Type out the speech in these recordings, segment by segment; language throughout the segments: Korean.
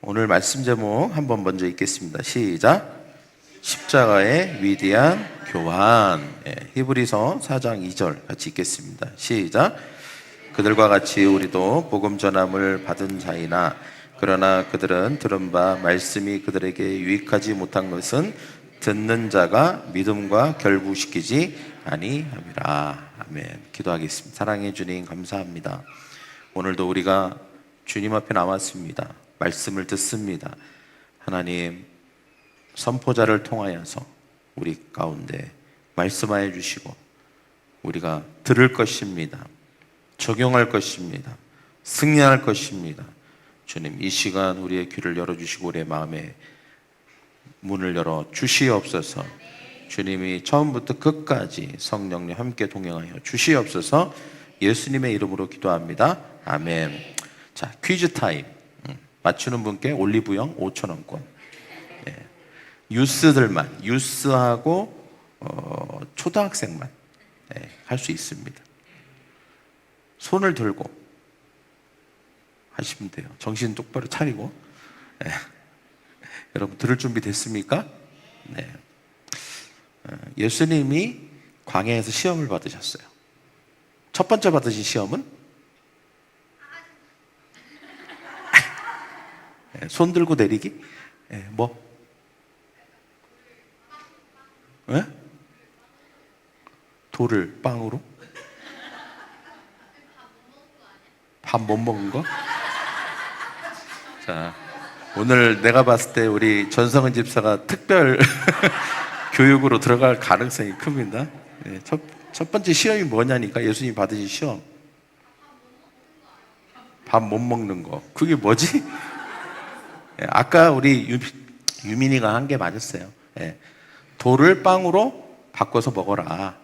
오늘 말씀 제목 한번 먼저 읽겠습니다. 시작. 십자가의 위대한 교환. 히브리서 4장 2절 같이 읽겠습니다. 시작. 그들과 같이 우리도 복음 전함을 받은 자이나 그러나 그들은 들은 바 말씀이 그들에게 유익하지 못한 것은 듣는 자가 믿음과 결부시키지 아니함이라. 아멘. 기도하겠습니다. 사랑해 주님 감사합니다. 오늘도 우리가 주님 앞에 나왔습니다. 말씀을 듣습니다. 하나님, 선포자를 통하여서 우리 가운데 말씀하여 주시고 우리가 들을 것입니다. 적용할 것입니다. 승리할 것입니다. 주님, 이 시간 우리의 귀를 열어주시고 우리의 마음에 문을 열어 주시옵소서. 주님이 처음부터 끝까지 성령님 함께 동행하여 주시옵소서. 예수님의 이름으로 기도합니다. 아멘. 자, 퀴즈 타임. 맞추는 분께 올리브영 5,000원권. 유스들만, 유스하고 초등학생만 할 수 있습니다. 손을 들고 하시면 돼요. 정신 똑바로 차리고. 여러분 들을 준비 됐습니까? 네. 예수님이 광야에서 시험을 받으셨어요. 첫 번째 받으신 시험은 손 들고 내리기? 뭐? 돌을 빵으로? 밥 못 먹은 거? 자, 오늘 내가 봤을 때 우리 전성은 집사가 특별 교육으로 들어갈 가능성이 큽니다. 첫 번째 시험이 뭐냐니까. 예수님이 받으신 시험. 밥 못 먹는 거. 그게 뭐지? 아까 우리 유민이가 한 게 맞았어요. 돌을 빵으로 바꿔서 먹어라.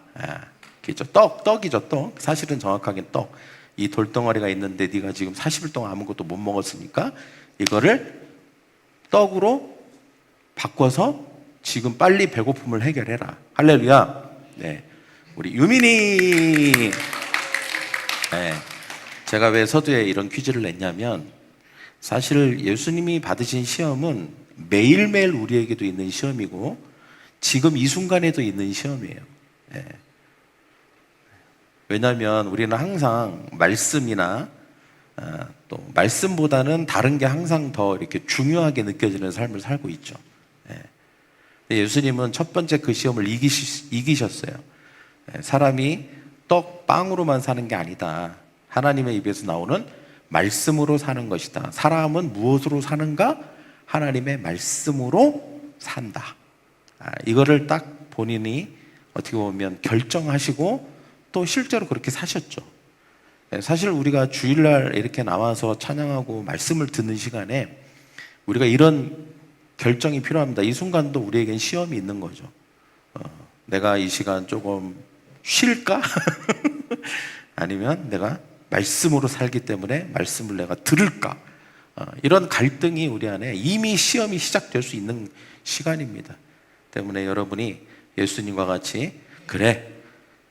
그죠? 떡이죠, 떡. 사실은 정확하게 떡. 이 돌덩어리가 있는데 네가 지금 40일 동안 아무것도 못 먹었으니까 이거를 떡으로 바꿔서 지금 빨리 배고픔을 해결해라. 할렐루야. 네. 우리 유민이. 제가 왜 서두에 이런 퀴즈를 냈냐면, 사실 예수님이 받으신 시험은 매일매일 우리에게도 있는 시험이고 지금 이 순간에도 있는 시험이에요. 왜냐하면 우리는 항상 말씀이나 또 말씀보다는 다른 게 항상 더 이렇게 중요하게 느껴지는 삶을 살고 있죠. 예수님은 첫 번째 그 시험을 이기셨어요. 사람이 떡, 빵으로만 사는 게 아니다. 하나님의 입에서 나오는 말씀으로 사는 것이다. 사람은 무엇으로 사는가? 하나님의 말씀으로 산다. 이거를 딱 본인이 어떻게 보면 결정하시고 또 실제로 그렇게 사셨죠. 사실 우리가 주일날 이렇게 나와서 찬양하고 말씀을 듣는 시간에 우리가 이런 결정이 필요합니다. 이 순간도 우리에겐 시험이 있는 거죠. 내가 이 시간 조금 쉴까? 아니면 내가 말씀으로 살기 때문에 말씀을 내가 들을까? 이런 갈등이 우리 안에 이미 시험이 시작될 수 있는 시간입니다. 때문에 여러분이 예수님과 같이 그래,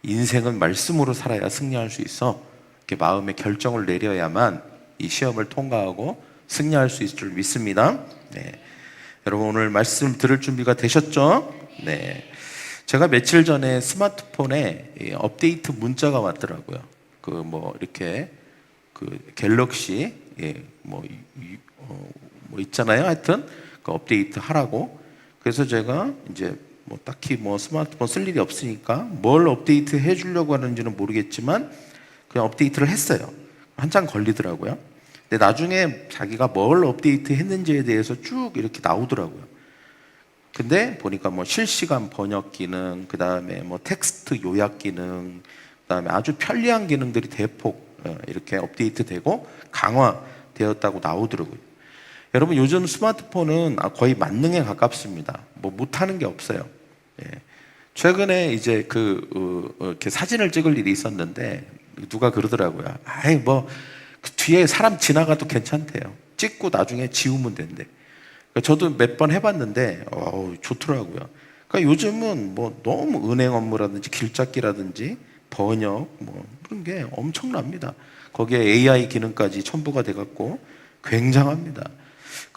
인생은 말씀으로 살아야 승리할 수 있어. 이렇게 마음의 결정을 내려야만 이 시험을 통과하고 승리할 수 있을 줄 믿습니다. 여러분 오늘 말씀 들을 준비가 되셨죠? 네. 제가 며칠 전에 스마트폰에 업데이트 문자가 왔더라고요. 이렇게 갤럭시 뭐 있잖아요. 하여튼 그 업데이트 하라고. 그래서 제가 이제 딱히 스마트폰 쓸 일이 없으니까 뭘 업데이트 해주려고 하는지는 모르겠지만 그냥 업데이트를 했어요. 한참 걸리더라고요. 근데 나중에 자기가 뭘 업데이트 했는지에 대해서 쭉 이렇게 나오더라고요. 근데 보니까 실시간 번역 기능, 그 다음에 텍스트 요약 기능, 그 다음에 아주 편리한 기능들이 대폭 이렇게 업데이트되고 강화되었다고 나오더라고요. 여러분 요즘 스마트폰은 거의 만능에 가깝습니다. 못하는 게 없어요. 최근에 이제 이렇게 사진을 찍을 일이 있었는데 누가 그러더라고요. 그 뒤에 사람 지나가도 괜찮대요. 찍고 나중에 지우면 된대. 저도 몇 번 해봤는데 좋더라고요. 그러니까 요즘은 너무 은행 업무라든지 길잡기라든지 번역 그런 게 엄청납니다. 거기에 AI 기능까지 첨부가 돼갖고 굉장합니다.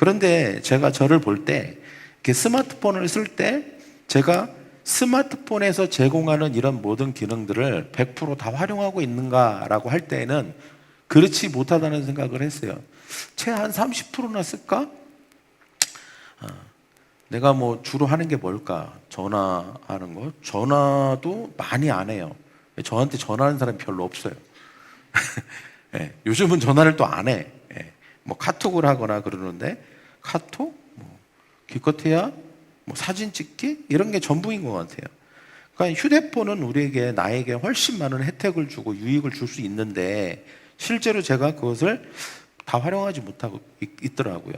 그런데 제가 저를 볼 때, 이렇게 스마트폰을 쓸 때 제가 스마트폰에서 제공하는 이런 모든 기능들을 100%다 활용하고 있는가라고 할 때에는 그렇지 못하다는 생각을 했어요. 최한 30%나 쓸까? 내가 뭐 주로 하는 게 뭘까? 전화하는 거? 전화도 많이 안 해요. 저한테 전화하는 사람이 별로 없어요. 네, 요즘은 전화를 또 안 해. 네, 뭐 카톡을 하거나 그러는데 카톡? 뭐 기껏해야 뭐 사진 찍기? 이런 게 전부인 것 같아요. 그러니까 휴대폰은 우리에게 나에게 훨씬 많은 혜택을 주고 유익을 줄 수 있는데 실제로 제가 그것을 다 활용하지 못하고 있더라고요.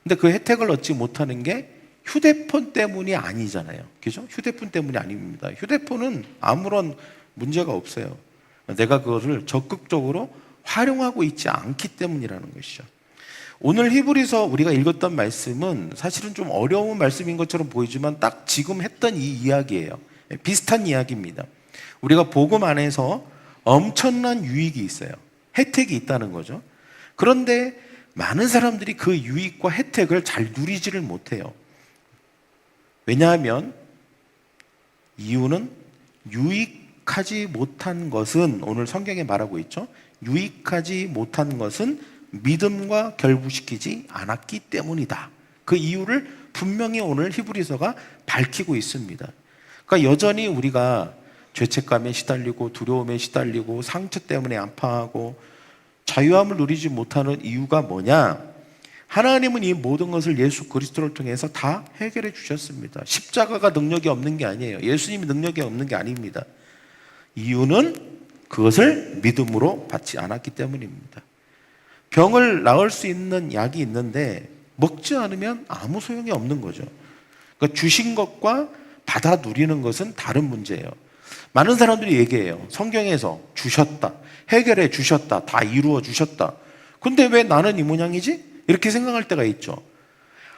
근데 그 혜택을 얻지 못하는 게 휴대폰 때문이 아니잖아요. 그죠? 휴대폰 때문이 아닙니다. 휴대폰은 아무런 문제가 없어요. 내가 그것을 적극적으로 활용하고 있지 않기 때문이라는 것이죠. 오늘 히브리서 우리가 읽었던 말씀은 사실은 좀 어려운 말씀인 것처럼 보이지만 딱 지금 했던 이 이야기예요. 비슷한 이야기입니다. 우리가 복음 안에서 엄청난 유익이 있어요. 혜택이 있다는 거죠. 그런데 많은 사람들이 그 유익과 혜택을 잘 누리지를 못해요. 왜냐하면 이유는 유익하지 못한 것은, 오늘 성경에 말하고 있죠. 유익하지 못한 것은 믿음과 결부시키지 않았기 때문이다. 그 이유를 분명히 오늘 히브리서가 밝히고 있습니다. 그러니까 여전히 우리가 죄책감에 시달리고 두려움에 시달리고 상처 때문에 아파하고 자유함을 누리지 못하는 이유가 뭐냐? 하나님은 이 모든 것을 예수 그리스도를 통해서 다 해결해 주셨습니다. 십자가가 능력이 없는 게 아니에요. 예수님이 능력이 없는 게 아닙니다. 이유는 그것을 믿음으로 받지 않았기 때문입니다. 병을 나을 수 있는 약이 있는데 먹지 않으면 아무 소용이 없는 거죠. 그러니까 주신 것과 받아 누리는 것은 다른 문제예요. 많은 사람들이 얘기해요. 성경에서 주셨다, 해결해 주셨다, 다 이루어 주셨다. 근데 왜 나는 이 모양이지? 이렇게 생각할 때가 있죠.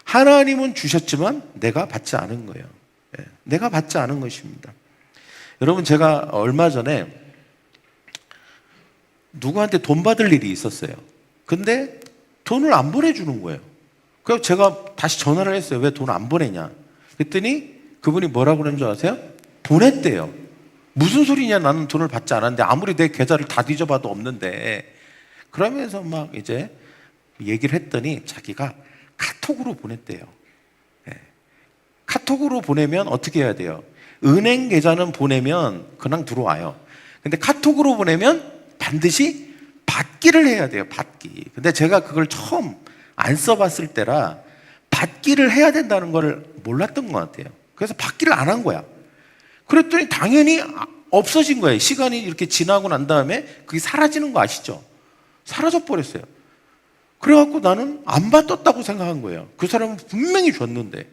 하나님은 주셨지만 내가 받지 않은 거예요. 내가 받지 않은 것입니다. 여러분, 제가 얼마 전에 누구한테 돈 받을 일이 있었어요. 근데 돈을 안 보내주는 거예요. 그래서 제가 다시 전화를 했어요. 왜 돈 안 보내냐? 그랬더니 그분이 뭐라고 그러는 줄 아세요? 보냈대요. 무슨 소리냐? 나는 돈을 받지 않았는데, 아무리 내 계좌를 다 뒤져봐도 없는데. 그러면서 막 이제 얘기를 했더니 자기가 카톡으로 보냈대요. 카톡으로 보내면 어떻게 해야 돼요? 은행 계좌는 보내면 그냥 들어와요. 근데 카톡으로 보내면 반드시 받기를 해야 돼요. 받기. 근데 제가 그걸 처음 안 써봤을 때라 받기를 해야 된다는 걸 몰랐던 것 같아요. 그래서 받기를 안 한 거야. 그랬더니 당연히 없어진 거예요. 시간이 이렇게 지나고 난 다음에 그게 사라지는 거 아시죠? 사라져 버렸어요. 그래갖고 나는 안 받았다고 생각한 거예요. 그 사람은 분명히 줬는데.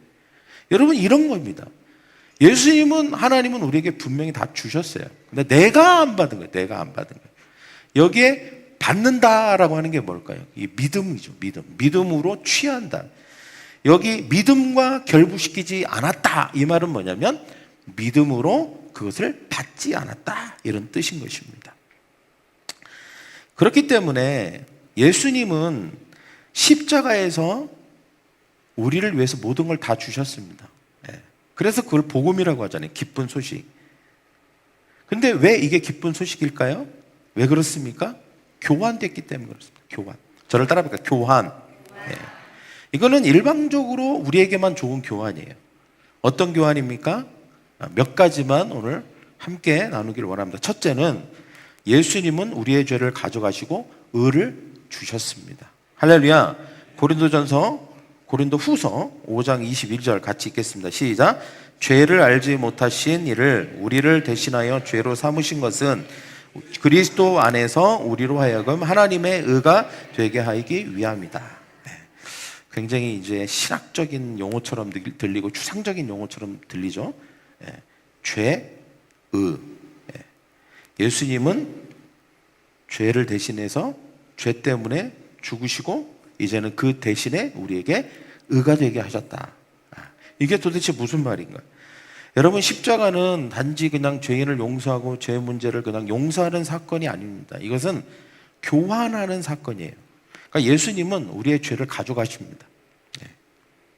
여러분, 이런 겁니다. 예수님은, 하나님은 우리에게 분명히 다 주셨어요. 근데 내가 안 받은 거예요. 내가 안 받은 거예요. 여기에 받는다라고 하는 게 뭘까요? 이 믿음이죠. 믿음. 믿음으로 취한다. 여기 믿음과 결부시키지 않았다. 이 말은 뭐냐면 믿음으로 그것을 받지 않았다. 이런 뜻인 것입니다. 그렇기 때문에 예수님은 십자가에서 우리를 위해서 모든 걸 다 주셨습니다. 그래서 그걸 복음이라고 하잖아요. 기쁜 소식. 근데 왜 이게 기쁜 소식일까요? 왜 그렇습니까? 교환됐기 때문에 그렇습니다. 교환. 저를 따라해볼까요? 교환. 이거는 일방적으로 우리에게만 좋은 교환이에요. 어떤 교환입니까? 몇 가지만 오늘 함께 나누기를 원합니다. 첫째는 예수님은 우리의 죄를 가져가시고 의를 주셨습니다. 할렐루야. 고린도 후서 5장 21절 같이 읽겠습니다. 시작. 죄를 알지 못하신 이를 우리를 대신하여 죄로 삼으신 것은 그리스도 안에서 우리로 하여금 하나님의 의가 되게 하기 위함이다. 굉장히 이제 신학적인 용어처럼 들리고 추상적인 용어처럼 들리죠. 죄, 의. 예수님은 죄를 대신해서 죄 때문에 죽으시고 이제는 그 대신에 우리에게 의가 되게 하셨다. 이게 도대체 무슨 말인가? 여러분, 십자가는 단지 그냥 죄인을 용서하고 죄 문제를 그냥 용서하는 사건이 아닙니다. 이것은 교환하는 사건이에요. 그러니까 예수님은 우리의 죄를 가져가십니다.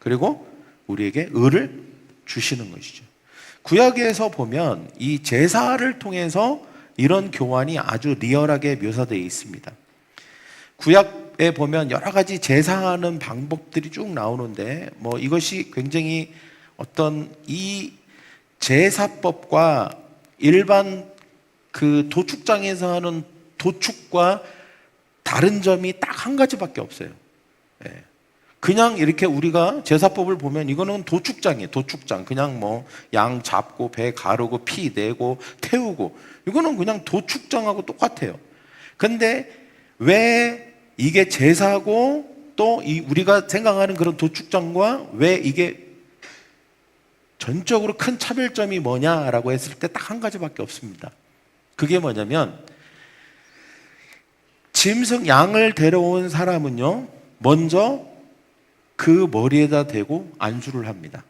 그리고 우리에게 의를 주시는 것이죠. 구약에서 보면 이 제사를 통해서 이런 교환이 아주 리얼하게 묘사되어 있습니다. 구약에 보면 여러 가지 제사하는 방법들이 쭉 나오는데 이것이 굉장히 어떤 이 제사법과 일반 그 도축장에서 하는 도축과 다른 점이 딱 한 가지밖에 없어요. 그냥 이렇게 우리가 제사법을 보면 이거는 도축장이에요. 도축장. 그냥 양 잡고 배 가르고 피 내고 태우고 이거는 그냥 도축장하고 똑같아요. 근데 왜 이게 제사고 또 우리가 생각하는 그런 도축장과 왜 이게 전적으로 큰 차별점이 뭐냐라고 했을 때 딱 한 가지밖에 없습니다. 그게 뭐냐면 짐승 양을 데려온 사람은요 먼저 그 머리에다 대고 안수를 합니다.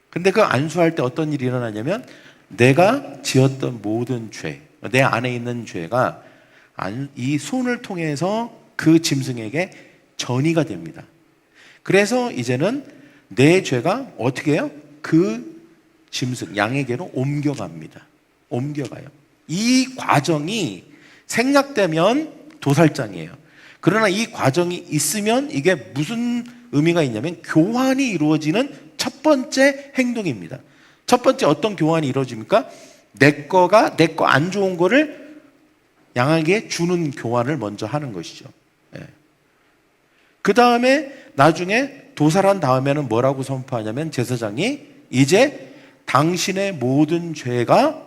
근데 그 안수할 때 어떤 일이 일어나냐면 내가 지었던 모든 죄, 내 안에 있는 죄가 이 손을 통해서 그 짐승에게 전이가 됩니다. 그래서 이제는 내 죄가 어떻게 해요? 그 짐승, 양에게로 옮겨갑니다. 옮겨가요. 이 과정이 생략되면 도살장이에요. 그러나 이 과정이 있으면 이게 무슨 의미가 있냐면 교환이 이루어지는 첫 번째 행동입니다. 첫 번째 어떤 교환이 이루어집니까? 내 거 안 좋은 거를 양에게 주는 교환을 먼저 하는 것이죠. 그 다음에 나중에 도살한 다음에는 뭐라고 선포하냐면 제사장이 이제 당신의 모든 죄가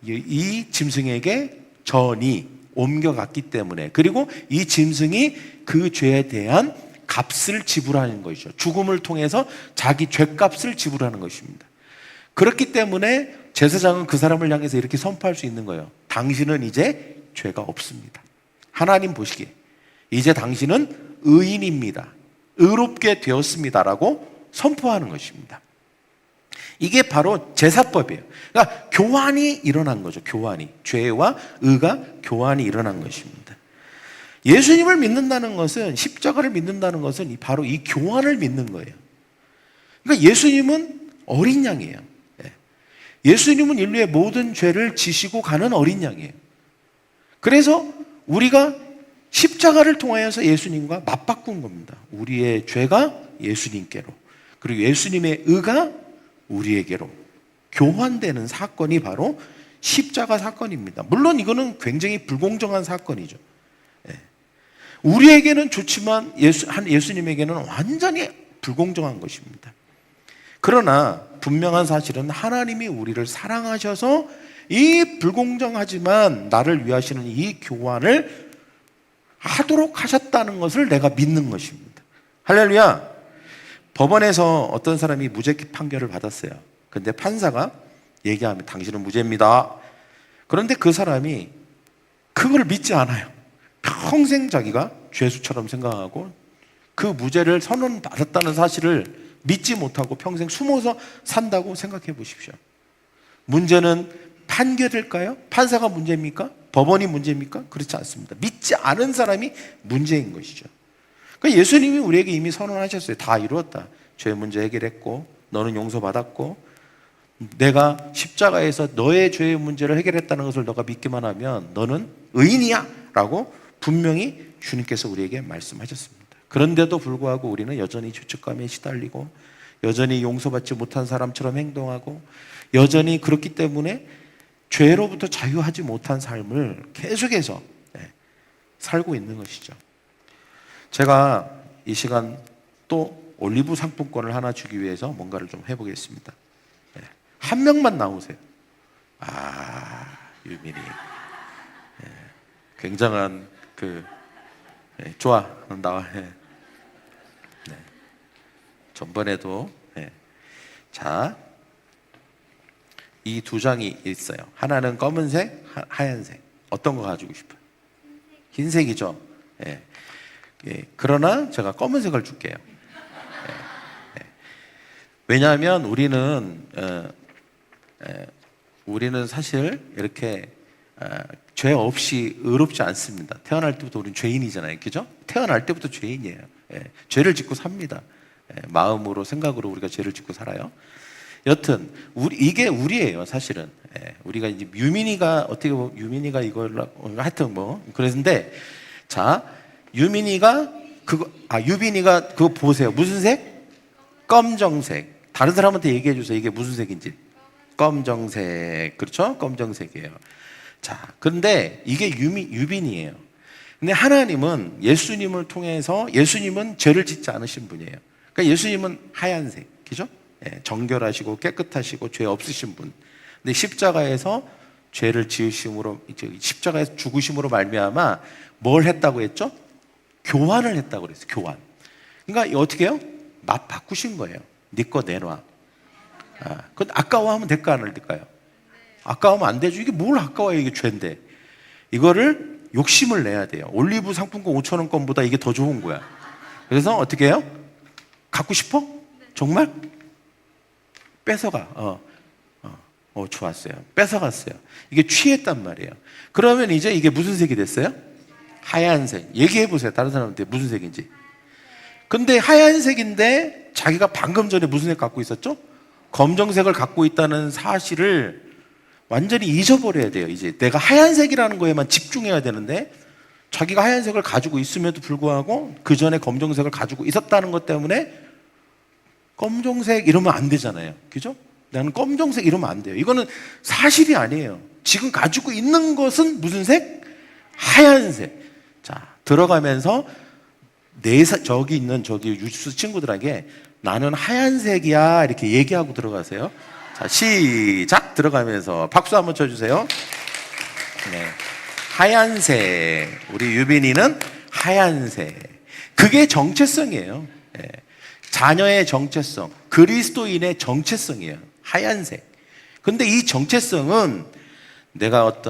이 짐승에게 전이 옮겨갔기 때문에 그리고 이 짐승이 그 죄에 대한 값을 지불하는 것이죠. 죽음을 통해서 자기 죄값을 지불하는 것입니다. 그렇기 때문에 제사장은 그 사람을 향해서 이렇게 선포할 수 있는 거예요. 당신은 이제 죄가 없습니다. 하나님 보시기에 이제 당신은 의인입니다. 의롭게 되었습니다라고 선포하는 것입니다. 이게 바로 제사법이에요. 그러니까 교환이 일어난 거죠. 교환이. 죄와 의가 교환이 일어난 것입니다. 예수님을 믿는다는 것은, 십자가를 믿는다는 것은 바로 이 교환을 믿는 거예요. 그러니까 예수님은 어린 양이에요. 예수님은 인류의 모든 죄를 지시고 가는 어린 양이에요. 그래서 우리가 십자가를 통하여서 예수님과 맞바꾼 겁니다. 우리의 죄가 예수님께로, 그리고 예수님의 의가 우리에게로 교환되는 사건이 바로 십자가 사건입니다. 물론 이거는 굉장히 불공정한 사건이죠. 우리에게는 좋지만 예수님에게는 완전히 불공정한 것입니다. 그러나 분명한 사실은 하나님이 우리를 사랑하셔서 이 불공정하지만 나를 위하시는 이 교환을 하도록 하셨다는 것을 내가 믿는 것입니다. 할렐루야. 법원에서 어떤 사람이 무죄 판결을 받았어요. 근데 판사가 얘기하면 당신은 무죄입니다. 그런데 그 사람이 그걸 믿지 않아요. 평생 자기가 죄수처럼 생각하고 그 무죄를 선언받았다는 사실을 믿지 못하고 평생 숨어서 산다고 생각해 보십시오. 문제는 판결일까요? 판사가 문제입니까? 법원이 문제입니까? 그렇지 않습니다. 믿지 않은 사람이 문제인 것이죠. 그러니까 예수님이 우리에게 이미 선언하셨어요. 다 이루었다. 죄 문제 해결했고 너는 용서받았고 내가 십자가에서 너의 죄의 문제를 해결했다는 것을 너가 믿기만 하면 너는 의인이야 라고 분명히 주님께서 우리에게 말씀하셨습니다. 그런데도 불구하고 우리는 여전히 죄책감에 시달리고 여전히 용서받지 못한 사람처럼 행동하고 여전히 그렇기 때문에 죄로부터 자유하지 못한 삶을 계속해서 살고 있는 것이죠. 제가 이 시간 또 올리브 상품권을 하나 주기 위해서 뭔가를 좀 해보겠습니다. 한 명만 나오세요. 유민이. 굉장한 좋아. 나와. 전번에도. 자, 이 두 장이 있어요. 하나는 검은색, 하얀색. 어떤 거 가지고 싶어요? 흰색이죠. 그러나 제가 검은색을 줄게요. 왜냐하면 우리는 사실 이렇게 죄 없이 의롭지 않습니다. 태어날 때부터 우리는 죄인이잖아요. 그죠? 태어날 때부터 죄인이에요. 죄를 짓고 삽니다. 마음으로 생각으로 우리가 죄를 짓고 살아요. 여튼 이게 우리예요, 사실은. 우리가 이제 유민이가 어떻게 보면 유민이가 이걸 하여튼 뭐 그랬는데, 자, 유민이가 유빈이가 그거 보세요. 무슨 색? 검정색. 다른 사람한테 얘기해 주세요. 이게 무슨 색인지. 검정색. 그렇죠? 검정색이에요. 자, 그런데 이게 유빈이에요. 근데 하나님은 예수님을 통해서, 예수님은 죄를 짓지 않으신 분이에요. 그러니까 예수님은 하얀색, 그죠? 정결하시고 깨끗하시고 죄 없으신 분. 근데 십자가에서 죄를 지으심으로, 십자가에서 죽으심으로 말미암아 뭘 했다고 했죠? 교환을 했다고 그랬어요. 교환. 그러니까 어떻게 해요? 맛 바꾸신 거예요. 네 거 내놔. 그건 아까워하면 될까 안 될까요? 아까우면 안 되죠. 이게 뭘 아까워요? 이게 죄인데. 이거를 욕심을 내야 돼요. 올리브 상품권 5,000원권보다 이게 더 좋은 거야. 그래서 어떻게 해요? 갖고 싶어? 정말? 뺏어가. 좋았어요. 뺏어갔어요. 이게 취했단 말이에요. 그러면 이제 이게 무슨 색이 됐어요? 하얀색. 얘기해 보세요. 다른 사람한테 무슨 색인지. 근데 하얀색인데 자기가 방금 전에 무슨 색 갖고 있었죠? 검정색을 갖고 있다는 사실을 완전히 잊어버려야 돼요. 이제 내가 하얀색이라는 거에만 집중해야 되는데, 자기가 하얀색을 가지고 있음에도 불구하고 그 전에 검정색을 가지고 있었다는 것 때문에 검정색 이러면 안 되잖아요. 그죠? 나는 검정색 이러면 안 돼요. 이거는 사실이 아니에요. 지금 가지고 있는 것은 무슨 색? 하얀색. 자, 들어가면서 저기 있는 유스 친구들에게 나는 하얀색이야 이렇게 얘기하고 들어가세요. 자, 시작. 들어가면서 박수 한번 쳐주세요. 네. 하얀색. 우리 유빈이는 하얀색. 그게 정체성이에요. 네. 자녀의 정체성, 그리스도인의 정체성이에요. 하얀색. 근데 이 정체성은 내가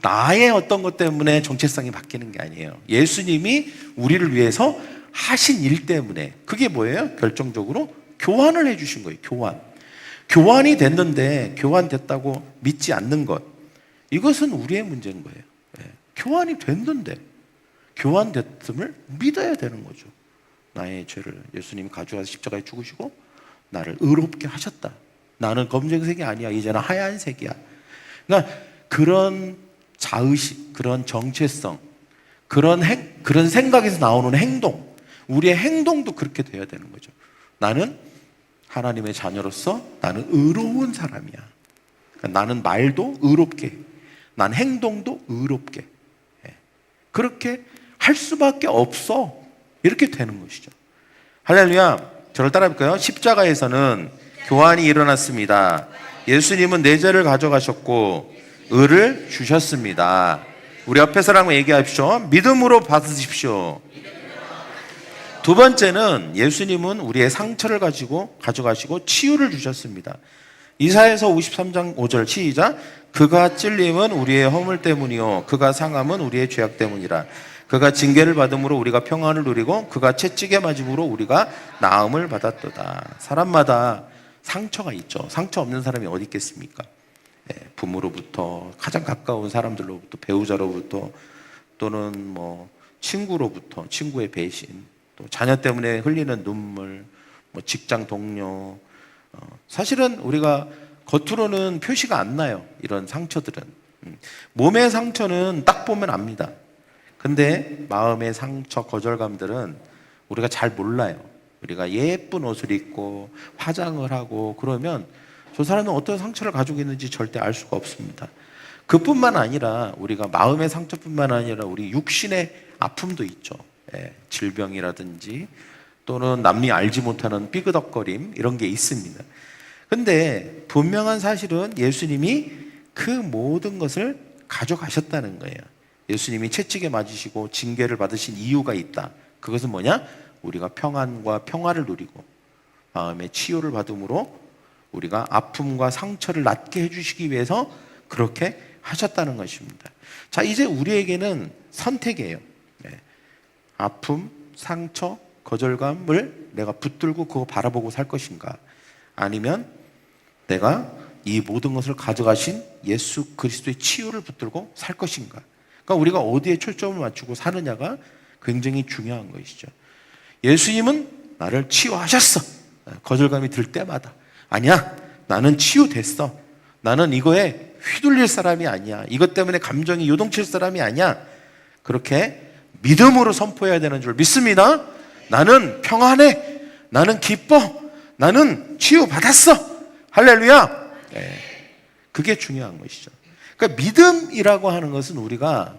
나의 어떤 것 때문에 정체성이 바뀌는 게 아니에요. 예수님이 우리를 위해서 하신 일 때문에. 그게 뭐예요? 결정적으로 교환을 해주신 거예요. 교환이 됐는데 교환됐다고 믿지 않는 것, 이것은 우리의 문제인 거예요. 교환이 됐는데 교환됐음을 믿어야 되는 거죠. 나의 죄를 예수님이 가져와서 십자가에 죽으시고 나를 의롭게 하셨다. 나는 검정색이 아니야. 이제는 하얀색이야. 그러니까 그런 자의식, 그런 정체성, 그런 생각에서 나오는 행동, 우리의 행동도 그렇게 돼야 되는 거죠. 나는 하나님의 자녀로서 나는 의로운 사람이야. 그러니까 나는 말도 의롭게, 난 행동도 의롭게. 그렇게 할 수밖에 없어. 이렇게 되는 것이죠. 할렐루야. 저를 따라해볼까요? 십자가에서는 교환이 일어났습니다. 예수님은 내 죄를 가져가셨고 의를 주셨습니다. 우리 옆에 사람과 얘기하십시오. 믿음으로 받으십시오. 두 번째는 예수님은 우리의 상처를 가져가시고 치유를 주셨습니다. 이사야서 53장 5절 시작. 그가 찔림은 우리의 허물 때문이요 그가 상함은 우리의 죄악 때문이라. 그가 징계를 받음으로 우리가 평안을 누리고 그가 채찍에 맞음으로 우리가 나음을 받았도다. 사람마다 상처가 있죠. 상처 없는 사람이 어디 있겠습니까? 부모로부터, 가장 가까운 사람들로부터, 배우자로부터, 또는 친구로부터, 친구의 배신, 또 자녀 때문에 흘리는 눈물, 직장 동료. 사실은 우리가 겉으로는 표시가 안 나요. 이런 상처들은. 몸의 상처는 딱 보면 압니다. 근데 마음의 상처, 거절감들은 우리가 잘 몰라요. 우리가 예쁜 옷을 입고 화장을 하고 그러면 저 사람은 어떤 상처를 가지고 있는지 절대 알 수가 없습니다. 그뿐만 아니라 우리가 마음의 상처뿐만 아니라 우리 육신의 아픔도 있죠. 질병이라든지 또는 남이 알지 못하는 삐그덕거림, 이런 게 있습니다. 근데 분명한 사실은 예수님이 그 모든 것을 가져가셨다는 거예요. 예수님이 채찍에 맞으시고 징계를 받으신 이유가 있다. 그것은 뭐냐? 우리가 평안과 평화를 누리고 마음의 치유를 받음으로 우리가 아픔과 상처를 낫게 해주시기 위해서 그렇게 하셨다는 것입니다. 자, 이제 우리에게는 선택이에요. 아픔, 상처, 거절감을 내가 붙들고 그거 바라보고 살 것인가, 아니면 내가 이 모든 것을 가져가신 예수 그리스도의 치유를 붙들고 살 것인가. 그러니까 우리가 어디에 초점을 맞추고 사느냐가 굉장히 중요한 것이죠. 예수님은 나를 치유하셨어. 거절감이 들 때마다 아니야, 나는 치유됐어. 나는 이거에 휘둘릴 사람이 아니야. 이것 때문에 감정이 요동칠 사람이 아니야. 그렇게 믿음으로 선포해야 되는 줄 믿습니다. 나는 평안해. 나는 기뻐. 나는 치유받았어. 할렐루야. 네. 그게 중요한 것이죠. 그러니까 믿음이라고 하는 것은 우리가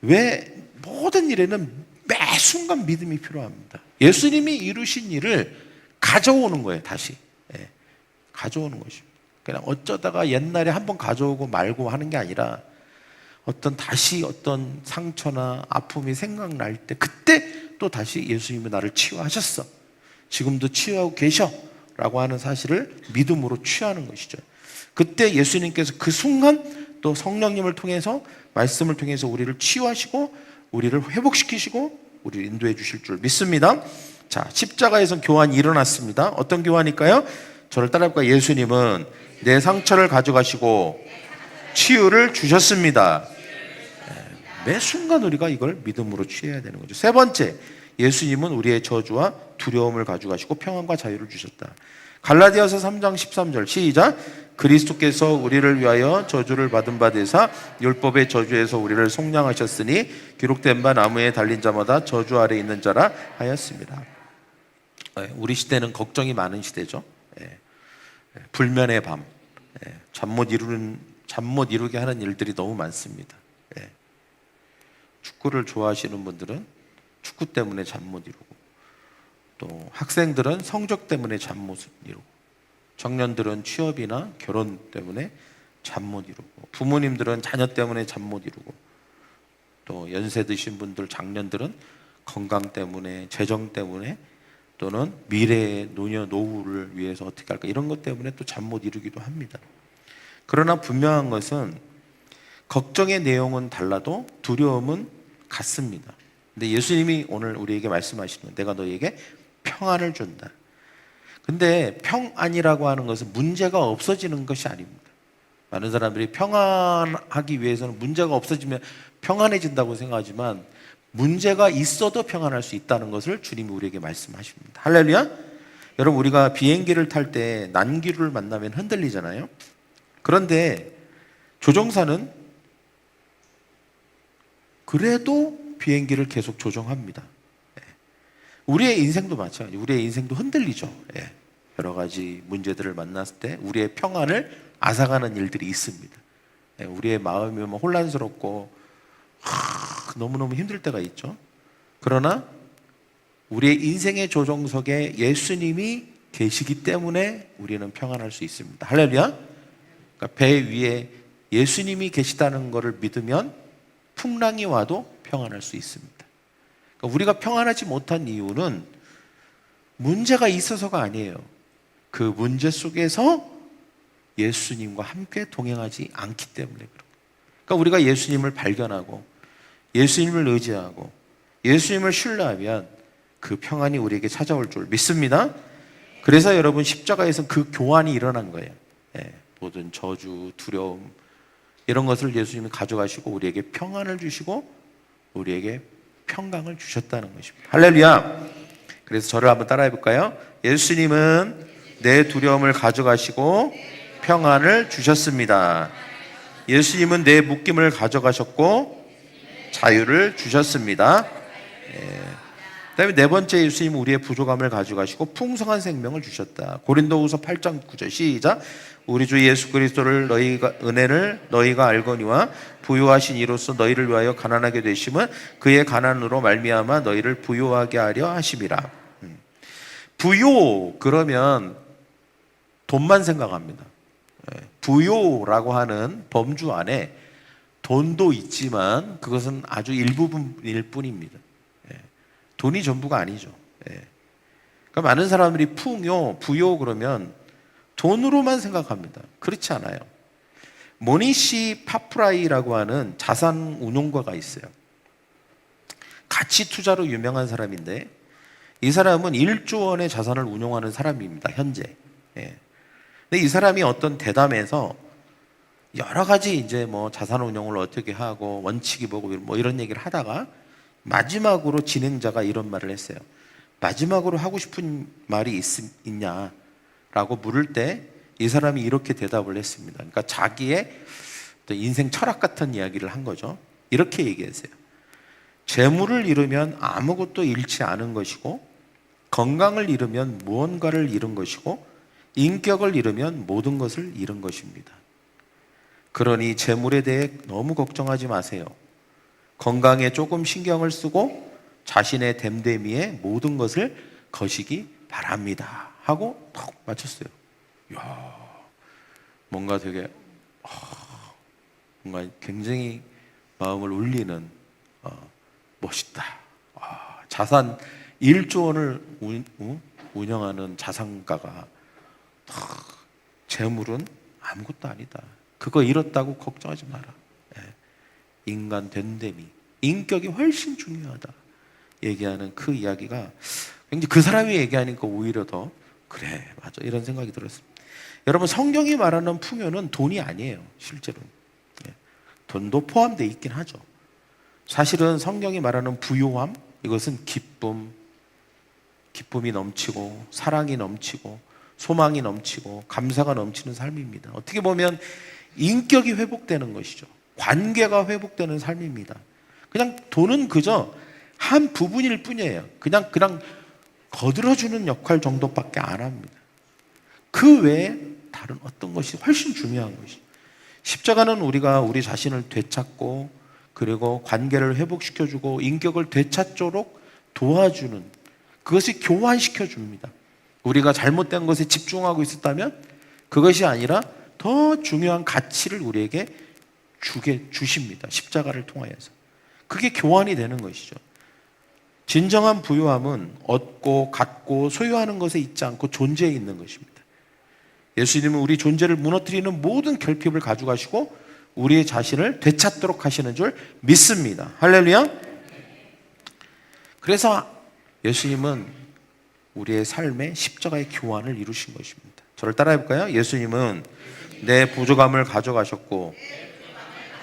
왜 모든 일에는 매 순간 믿음이 필요합니다. 예수님이 이루신 일을 가져오는 거예요. 다시 가져오는 것입니다. 그냥 어쩌다가 옛날에 한번 가져오고 말고 하는 게 아니라 다시 어떤 상처나 아픔이 생각날 때 그때 또 다시 예수님이 나를 치유하셨어. 지금도 치유하고 계셔. 라고 하는 사실을 믿음으로 취하는 것이죠. 그때 예수님께서 그 순간 또 성령님을 통해서 말씀을 통해서 우리를 치유하시고 우리를 회복시키시고 우리를 인도해 주실 줄 믿습니다. 자, 십자가에서 교환이 일어났습니다. 어떤 교환일까요? 저를 따라해볼까요? 예수님은 내 상처를 가져가시고 치유를 주셨습니다. 매 순간 우리가 이걸 믿음으로 취해야 되는 거죠. 세 번째, 예수님은 우리의 저주와 두려움을 가져가시고 평안과 자유를 주셨다. 갈라디아서 3장 13절 시작. 그리스도께서 우리를 위하여 저주를 받은 바 되사 율법의 저주에서 우리를 속량하셨으니 기록된 바 나무에 달린 자마다 저주 아래 있는 자라 하였습니다. 우리 시대는 걱정이 많은 시대죠. 불면의 밤, 잠 못 이루게 하는 일들이 너무 많습니다. 축구를 좋아하시는 분들은 축구 때문에 잠 못 이루고, 또 학생들은 성적 때문에 잠 못 이루고, 청년들은 취업이나 결혼 때문에 잠 못 이루고, 부모님들은 자녀 때문에 잠 못 이루고, 또 연세 드신 분들, 장년들은 건강 때문에, 재정 때문에, 또는 미래의 노년, 노후를 위해서 어떻게 할까, 이런 것 때문에 또 잠 못 이루기도 합니다. 그러나 분명한 것은 걱정의 내용은 달라도 두려움은 같습니다. 근데 예수님이 오늘 우리에게 말씀하시는 건 내가 너에게 평안을 준다. 근데 평안이라고 하는 것은 문제가 없어지는 것이 아닙니다. 많은 사람들이 평안하기 위해서는 문제가 없어지면 평안해진다고 생각하지만 문제가 있어도 평안할 수 있다는 것을 주님이 우리에게 말씀하십니다. 할렐루야. 여러분, 우리가 비행기를 탈 때 난기류를 만나면 흔들리잖아요. 그런데 조종사는 그래도 비행기를 계속 조종합니다. 우리의 인생도 마찬가지예요. 우리의 인생도 흔들리죠. 여러 가지 문제들을 만났을 때 우리의 평안을 앗아가는 일들이 있습니다. 우리의 마음이 혼란스럽고 너무너무 힘들 때가 있죠. 그러나 우리의 인생의 조종석에 예수님이 계시기 때문에 우리는 평안할 수 있습니다. 할렐루야. 그러니까 배 위에 예수님이 계시다는 것을 믿으면 풍랑이 와도 평안할 수 있습니다. 그러니까 우리가 평안하지 못한 이유는 문제가 있어서가 아니에요. 그 문제 속에서 예수님과 함께 동행하지 않기 때문에 그런 거예요. 그러니까 우리가 예수님을 발견하고 예수님을 의지하고 예수님을 신뢰하면 그 평안이 우리에게 찾아올 줄 믿습니다. 그래서 여러분, 십자가에서 그 교환이 일어난 거예요. 모든 저주, 두려움, 이런 것을 예수님이 가져가시고 우리에게 평안을 주시고 우리에게 평강을 주셨다는 것입니다. 할렐루야. 그래서 저를 한번 따라해 볼까요? 예수님은 내 두려움을 가져가시고 평안을 주셨습니다. 예수님은 내 묶임을 가져가셨고 자유를 주셨습니다. 그다음에 네 번째, 예수님은 우리의 부족함을 가져가시고 풍성한 생명을 주셨다. 고린도후서 8장 9절 시작. 우리 주 예수 그리스도를 은혜를 너희가 알거니와 부요하신 이로써 너희를 위하여 가난하게 되심은 그의 가난으로 말미암아 너희를 부요하게 하려 하심이라. 부요 그러면 돈만 생각합니다. 부요라고 하는 범주 안에 돈도 있지만 그것은 아주 일부분일 뿐입니다. 돈이 전부가 아니죠. 그러니까 많은 사람들이 풍요, 부요 그러면 돈으로만 생각합니다. 그렇지 않아요. 모니시 파프라이라고 하는 자산 운용가가 있어요. 가치 투자로 유명한 사람인데 이 사람은 1조 원의 자산을 운용하는 사람입니다. 현재. 근데 이 사람이 어떤 대담에서 여러 가지 이제 뭐 자산 운용을 어떻게 하고 원칙이 뭐고 뭐 이런 얘기를 하다가 마지막으로 진행자가 이런 말을 했어요. 마지막으로 하고 싶은 말이 있냐라고 물을 때 이 사람이 이렇게 대답을 했습니다. 그러니까 자기의 인생 철학 같은 이야기를 한 거죠. 이렇게 얘기했어요. 재물을 잃으면 아무것도 잃지 않은 것이고, 건강을 잃으면 무언가를 잃은 것이고, 인격을 잃으면 모든 것을 잃은 것입니다. 그러니 재물에 대해 너무 걱정하지 마세요. 건강에 조금 신경을 쓰고 자신의 됨됨이에 모든 것을 거시기 바랍니다 하고 턱 맞췄어요. 이야, 뭔가 되게 뭔가 굉장히 마음을 울리는 멋있다. 자산 1조 원을 운영하는 자산가가 재물은 아무것도 아니다. 그거 잃었다고 걱정하지 마라. 인간 됨됨이, 인격이 훨씬 중요하다 얘기하는 그 이야기가 굉장히 그 사람이 얘기하니까 오히려 더 그래 맞아 이런 생각이 들었습니다. 여러분, 성경이 말하는 풍요는 돈이 아니에요. 실제로 돈도 포함되어 있긴 하죠. 사실은 성경이 말하는 부요함, 이것은 기쁨이 넘치고 사랑이 넘치고 소망이 넘치고 감사가 넘치는 삶입니다. 어떻게 보면 인격이 회복되는 것이죠. 관계가 회복되는 삶입니다. 그냥 돈은 그저 한 부분일 뿐이에요. 그냥 거들어주는 역할 정도밖에 안 합니다. 그 외에 다른 어떤 것이 훨씬 중요한 것이죠. 십자가는 우리가 우리 자신을 되찾고 그리고 관계를 회복시켜주고 인격을 되찾도록 도와주는, 그것이 교환시켜줍니다. 우리가 잘못된 것에 집중하고 있었다면 그것이 아니라 더 중요한 가치를 우리에게 주십니다. 십자가를 통하여서. 그게 교환이 되는 것이죠. 진정한 부요함은 얻고 갖고 소유하는 것에 있지 않고 존재에 있는 것입니다. 예수님은 우리 존재를 무너뜨리는 모든 결핍을 가져가시고 우리의 자신을 되찾도록 하시는 줄 믿습니다. 할렐루야. 그래서 예수님은 우리의 삶에 십자가의 교환을 이루신 것입니다. 저를 따라해 볼까요? 예수님은 내 부족함을 가져가셨고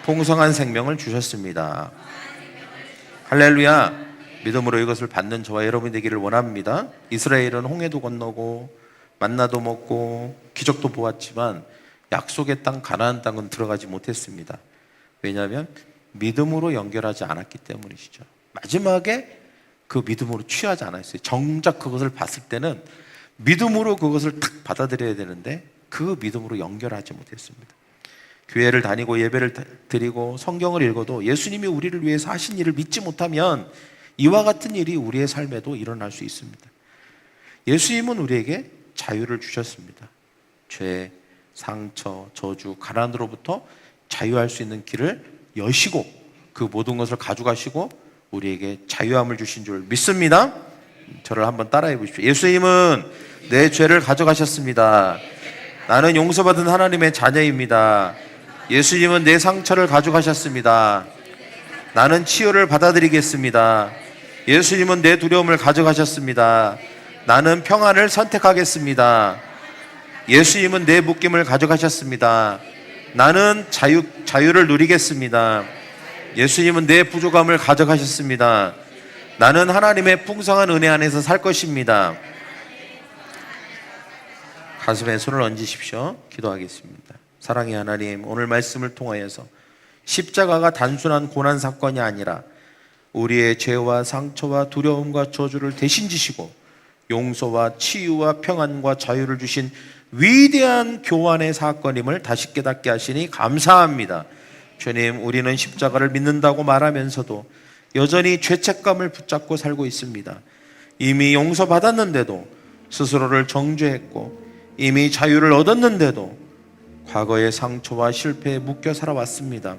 풍성한 생명을 주셨습니다. 할렐루야. 믿음으로 이것을 받는 저와 여러분이 되기를 원합니다. 이스라엘은 홍해도 건너고 만나도 먹고 기적도 보았지만 약속의 땅 가나안 땅은 들어가지 못했습니다. 왜냐하면 믿음으로 연결하지 않았기 때문이시죠. 마지막에 그 믿음으로 취하지 않았어요. 정작 그것을 봤을 때는 믿음으로 그것을 탁 받아들여야 되는데 그 믿음으로 연결하지 못했습니다. 교회를 다니고 예배를 드리고 성경을 읽어도 예수님이 우리를 위해서 하신 일을 믿지 못하면 이와 같은 일이 우리의 삶에도 일어날 수 있습니다. 예수님은 우리에게 자유를 주셨습니다. 죄, 상처, 저주, 가난으로부터 자유할 수 있는 길을 여시고 그 모든 것을 가져가시고 우리에게 자유함을 주신 줄 믿습니다. 저를 한번 따라해 보십시오. 예수님은 내 죄를 가져가셨습니다. 나는 용서받은 하나님의 자녀입니다. 예수님은 내 상처를 가져가셨습니다. 나는 치유를 받아들이겠습니다. 예수님은 내 두려움을 가져가셨습니다. 나는 평안을 선택하겠습니다. 예수님은 내 묶임을 가져가셨습니다. 나는 자유를 누리겠습니다. 예수님은 내 부족함을 가져가셨습니다. 나는 하나님의 풍성한 은혜 안에서 살 것입니다. 가슴에 손을 얹으십시오. 기도하겠습니다. 사랑의 하나님, 오늘 말씀을 통하여서 십자가가 단순한 고난 사건이 아니라 우리의 죄와 상처와 두려움과 저주를 대신 지시고 용서와 치유와 평안과 자유를 주신 위대한 교환의 사건임을 다시 깨닫게 하시니 감사합니다. 주님, 우리는 십자가를 믿는다고 말하면서도 여전히 죄책감을 붙잡고 살고 있습니다. 이미 용서받았는데도 스스로를 정죄했고 이미 자유를 얻었는데도 과거의 상처와 실패에 묶여 살아왔습니다.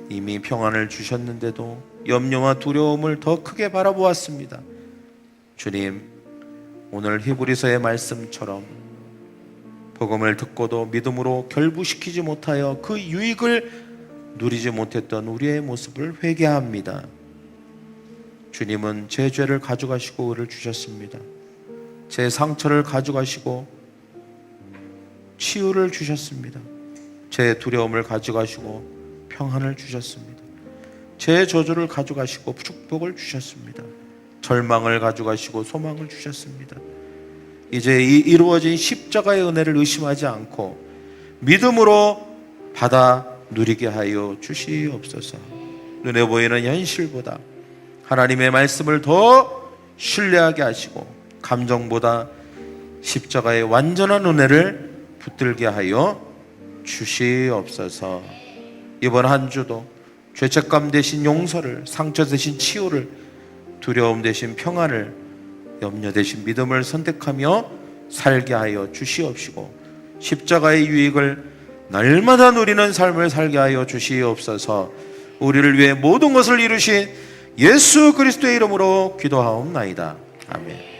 이미 평안을 주셨는데도 염려와 두려움을 더 크게 바라보았습니다. 주님, 오늘 히브리서의 말씀처럼 복음을 듣고도 믿음으로 결부시키지 못하여 그 유익을 누리지 못했던 우리의 모습을 회개합니다. 주님은 제 죄를 가져가시고 의를 주셨습니다. 제 상처를 가져가시고 치유를 주셨습니다. 제 두려움을 가져가시고 평안을 주셨습니다. 제 저주를 가져가시고 축복을 주셨습니다. 절망을 가져가시고 소망을 주셨습니다. 이제 이 이루어진 십자가의 은혜를 의심하지 않고 믿음으로 받아 누리게 하여 주시옵소서. 눈에 보이는 현실보다 하나님의 말씀을 더 신뢰하게 하시고 감정보다 십자가의 완전한 은혜를 붙들게 하여 주시옵소서. 이번 한 주도 죄책감 대신 용서를, 상처 대신 치유를, 두려움 대신 평안을, 염려 대신 믿음을 선택하며 살게 하여 주시옵시고 십자가의 유익을 날마다 누리는 삶을 살게 하여 주시옵소서. 우리를 위해 모든 것을 이루신 예수 그리스도의 이름으로 기도하옵나이다. 아멘.